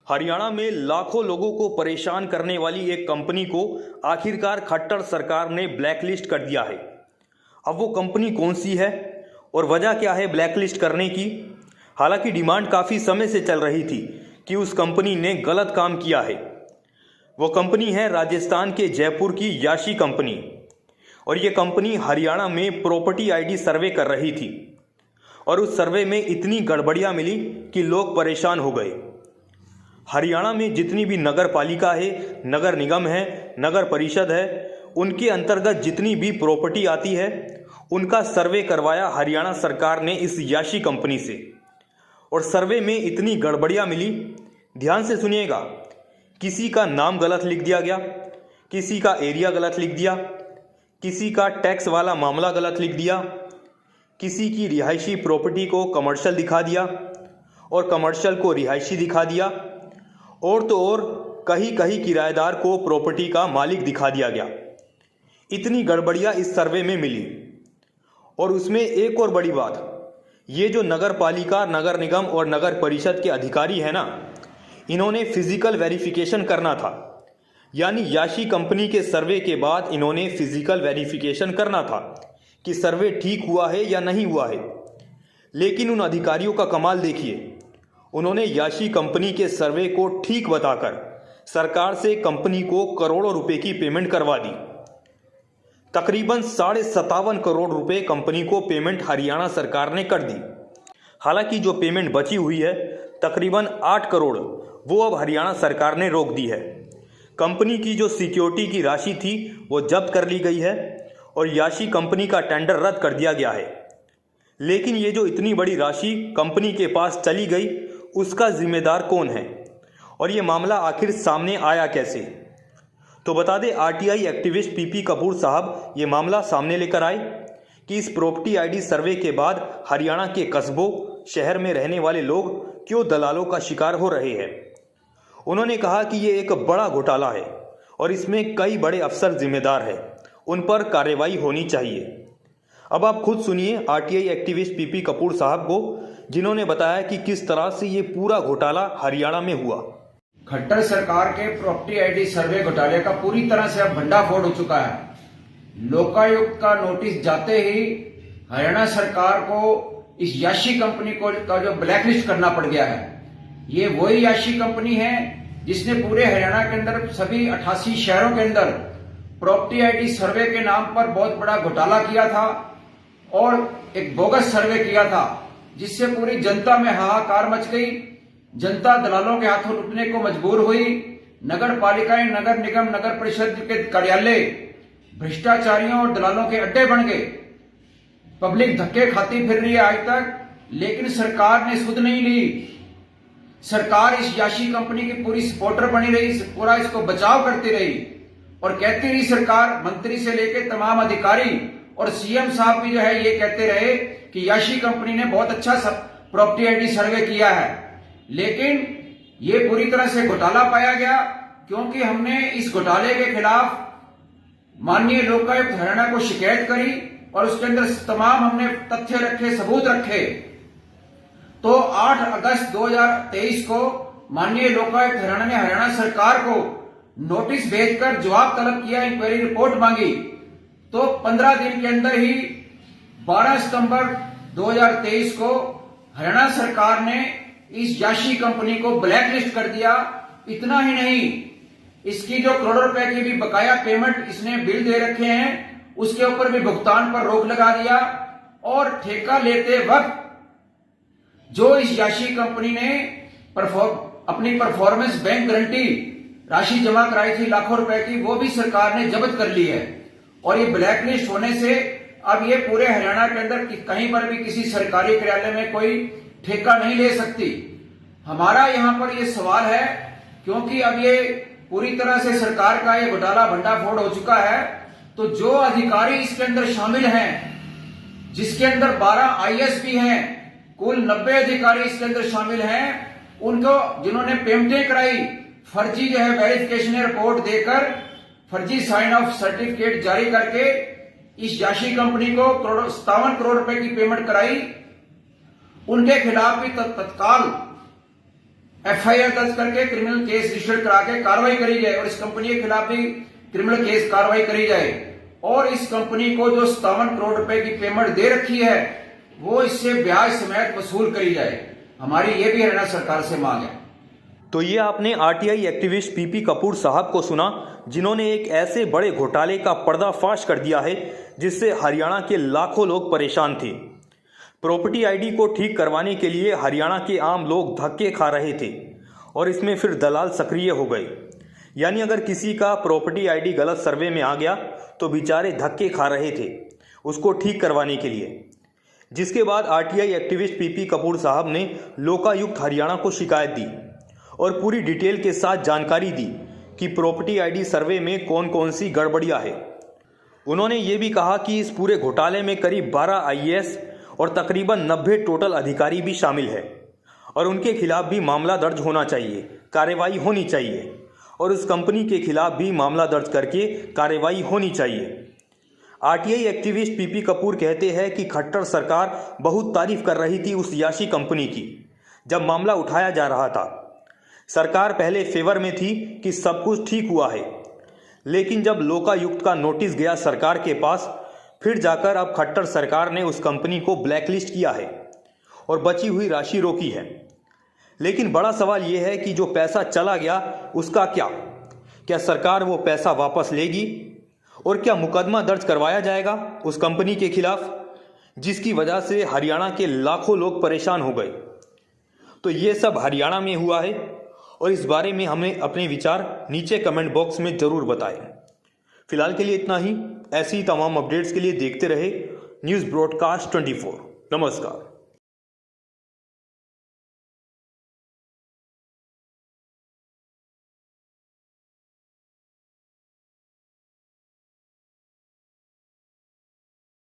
हरियाणा में लाखों लोगों को परेशान करने वाली एक कंपनी को आखिरकार खट्टर सरकार ने ब्लैकलिस्ट कर दिया है। अब वो कंपनी कौन सी है और वजह क्या है ब्लैकलिस्ट करने की? हालांकि डिमांड काफ़ी समय से चल रही थी कि उस कंपनी ने गलत काम किया है। वो कंपनी है राजस्थान के जयपुर की याशी कंपनी, और ये कंपनी हरियाणा में प्रॉपर्टी आईडी सर्वे कर रही थी और उस सर्वे में इतनी गड़बड़ियाँ मिली कि लोग परेशान हो गए। हरियाणा में जितनी भी नगर पालिका है, नगर निगम है, नगर परिषद है, उनके अंतर्गत जितनी भी प्रॉपर्टी आती है उनका सर्वे करवाया हरियाणा सरकार ने इस याशी कंपनी से, और सर्वे में इतनी गड़बड़ियाँ मिली। ध्यान से सुनिएगा। किसी का नाम गलत लिख दिया गया, किसी का एरिया गलत लिख दिया, किसी का टैक्स वाला मामला गलत लिख दिया, किसी की रिहायशी प्रॉपर्टी को कमर्शियल दिखा दिया और कमर्शियल को रिहायशी दिखा दिया, और तो और कहीं कहीं किराएदार को प्रॉपर्टी का मालिक दिखा दिया गया। इतनी गड़बड़ियाँ इस सर्वे में मिली। और उसमें एक और बड़ी बात, ये जो नगर पालिका, नगर निगम और नगर परिषद के अधिकारी हैं ना, इन्होंने फिजिकल वेरिफिकेशन करना था। यानी याशी कंपनी के सर्वे के बाद इन्होंने फिजिकल वेरिफिकेशन करना था कि सर्वे ठीक हुआ है या नहीं हुआ है। लेकिन उन अधिकारियों का कमाल देखिए, उन्होंने याशी कंपनी के सर्वे को ठीक बताकर सरकार से कंपनी को करोड़ों रुपए की पेमेंट करवा दी। तकरीबन 57.5 करोड़ रुपए कंपनी को पेमेंट हरियाणा सरकार ने कर दी। हालांकि जो पेमेंट बची हुई है तकरीबन 8 करोड़, वो अब हरियाणा सरकार ने रोक दी है। कंपनी की जो सिक्योरिटी की राशि थी वो जब्त कर ली गई है और याशी कंपनी का टेंडर रद्द कर दिया गया है। लेकिन ये जो इतनी बड़ी राशि कंपनी के पास चली गई, उसका जिम्मेदार कौन है और ये मामला आखिर सामने आया कैसे? तो बता दें, आरटीआई एक्टिविस्ट पीपी कपूर साहब ये मामला सामने लेकर आए कि इस प्रॉपर्टी आईडी सर्वे के बाद हरियाणा के कस्बों, शहर में रहने वाले लोग क्यों दलालों का शिकार हो रहे हैं। उन्होंने कहा कि ये एक बड़ा घोटाला है और इसमें कई बड़े अफसर जिम्मेदार हैं, उन पर कार्रवाई होनी चाहिए। अब आप खुद सुनिए आरटीआई एक्टिविस्ट पीपी कपूर साहब को, जिन्होंने बताया कि किस तरह से ये पूरा घोटाला हरियाणा में हुआ। खट्टर सरकार के प्रॉपर्टी आईडी सर्वे घोटाले का पूरी तरह से अब भंडाफोड़ हो चुका है। लोकायुक्त का नोटिस जाते ही हरियाणा सरकार को इस याशी कंपनी को का जो ब्लैकलिस्ट करना पड़ गया है। ये वही याशी कंपनी है जिसने पूरे हरियाणा के अंदर सभी 88 शहरों के अंदर प्रॉपर्टी आईडी सर्वे के नाम पर बहुत बड़ा घोटाला किया था और एक बोगस सर्वे किया था, जिससे पूरी जनता में हाहाकार मच गई। जनता दलालों के हाथों लुटने को मजबूर हुई। नगर पालिकाएं, नगर निगम, नगर परिषद के कार्यालय भ्रष्टाचारियों और दलालों के अड्डे बन गए। पब्लिक धक्के खाती फिर रही है आज तक, लेकिन सरकार ने सुध नहीं ली। सरकार इस याशी कंपनी की पूरी सपोर्टर बनी रही, पूरा इसको बचाव करती रही और कहती रही सरकार, मंत्री से लेकर तमाम अधिकारी और सीएम साहब भी जो है ये कहते रहे कि याशी कंपनी ने बहुत अच्छा प्रॉपर्टी आईडी सर्वे किया है। लेकिन ये पूरी तरह से घोटाला पाया गया, क्योंकि हमने इस घोटाले के खिलाफ माननीय लोकायुक्त हरियाणा को शिकायत करी और उसके अंदर तमाम हमने तथ्य रखे, सबूत रखे। तो 8 अगस्त 2023 को माननीय लोकायुक्त हरियाणा ने हरियाणा सरकार को नोटिस भेजकर जवाब तलब किया, इंक्वायरी रिपोर्ट मांगी। तो 15 दिन के अंदर ही 12 सितंबर 2023 को हरियाणा सरकार ने इस याशी कंपनी को ब्लैकलिस्ट कर दिया। इतना ही नहीं, इसकी जो करोड़ों रुपए की भी बकाया पेमेंट इसने बिल दे रखे हैं, उसके ऊपर भी भुगतान पर रोक लगा दिया। और ठेका लेते वक्त जो इस याशी कंपनी ने अपनी परफॉर्मेंस बैंक गारंटी राशि जमा कराई थी लाखों रुपए की, वो भी सरकार ने जब्त कर ली है। और ये ब्लैकलिस्ट होने से अब ये पूरे हरियाणा के अंदर कहीं पर भी किसी सरकारी कार्यालय में कोई ठेका नहीं ले सकती। हमारा यहां पर ये सवाल है, क्योंकि अब ये पूरी तरह से सरकार का ये घोटाला भंडाफोड़ हो चुका है, तो जो अधिकारी इसके अंदर शामिल हैं, जिसके अंदर 12 आईएएस भी हैं, कुल 90 अधिकारी इसके अंदर शामिल हैं, उनको जिन्होंने पेमेंटें कराई, फर्जी जो है वेरिफिकेशन रिपोर्ट देकर फर्जी साइन ऑफ सर्टिफिकेट जारी करके इस याशी कंपनी को 57 करोड़ रुपए की पेमेंट कराई, उनके खिलाफ भी तत्काल एफआईआर दर्ज करके क्रिमिनल केस रजिस्टर करा के कार्रवाई करी जाए और इस कंपनी के खिलाफ भी क्रिमिनल केस कार्रवाई करी जाए और इस कंपनी को जो 57 करोड़ रुपए की पेमेंट दे रखी है वो इससे ब्याज समेत वसूल करी जाए। हमारी ये भी हरियाणा सरकार से मांग है। तो ये आपने आरटीआई एक्टिविस्ट पीपी कपूर साहब को सुना, जिन्होंने एक ऐसे बड़े घोटाले का पर्दाफाश कर दिया है जिससे हरियाणा के लाखों लोग परेशान थे। प्रॉपर्टी आईडी को ठीक करवाने के लिए हरियाणा के आम लोग धक्के खा रहे थे और इसमें फिर दलाल सक्रिय हो गए। यानी अगर किसी का प्रॉपर्टी आईडी गलत सर्वे में आ गया तो बेचारे धक्के खा रहे थे उसको ठीक करवाने के लिए। जिसके बाद आरटीआई एक्टिविस्ट पीपी कपूर साहब ने लोकायुक्त हरियाणा को शिकायत दी और पूरी डिटेल के साथ जानकारी दी कि प्रॉपर्टी आईडी सर्वे में कौन कौन सी गड़बड़ियां है। उन्होंने ये भी कहा कि इस पूरे घोटाले में करीब 12 आईएएस और तकरीबन 90 टोटल अधिकारी भी शामिल है और उनके खिलाफ भी मामला दर्ज होना चाहिए, कार्रवाई होनी चाहिए और उस कंपनी के खिलाफ भी मामला दर्ज करके कार्रवाई होनी चाहिए। आरटीआई एक्टिविस्ट पीपी कपूर कहते हैं कि खट्टर सरकार बहुत तारीफ कर रही थी उस याशी कंपनी की जब मामला उठाया जा रहा था। सरकार पहले फेवर में थी कि सब कुछ ठीक हुआ है, लेकिन जब लोकायुक्त का नोटिस गया सरकार के पास, फिर जाकर अब खट्टर सरकार ने उस कंपनी को ब्लैकलिस्ट किया है और बची हुई राशि रोकी है। लेकिन बड़ा सवाल यह है कि जो पैसा चला गया उसका क्या सरकार वो पैसा वापस लेगी और क्या मुकदमा दर्ज करवाया जाएगा उस कंपनी के खिलाफ जिसकी वजह से हरियाणा के लाखों लोग परेशान हो गए। तो ये सब हरियाणा में हुआ है और इस बारे में हमें अपने विचार नीचे कमेंट बॉक्स में ज़रूर बताएं। फिलहाल के लिए इतना ही। ऐसी तमाम अपडेट्स के लिए देखते रहे न्यूज़ ब्रॉडकास्ट 24। नमस्कार।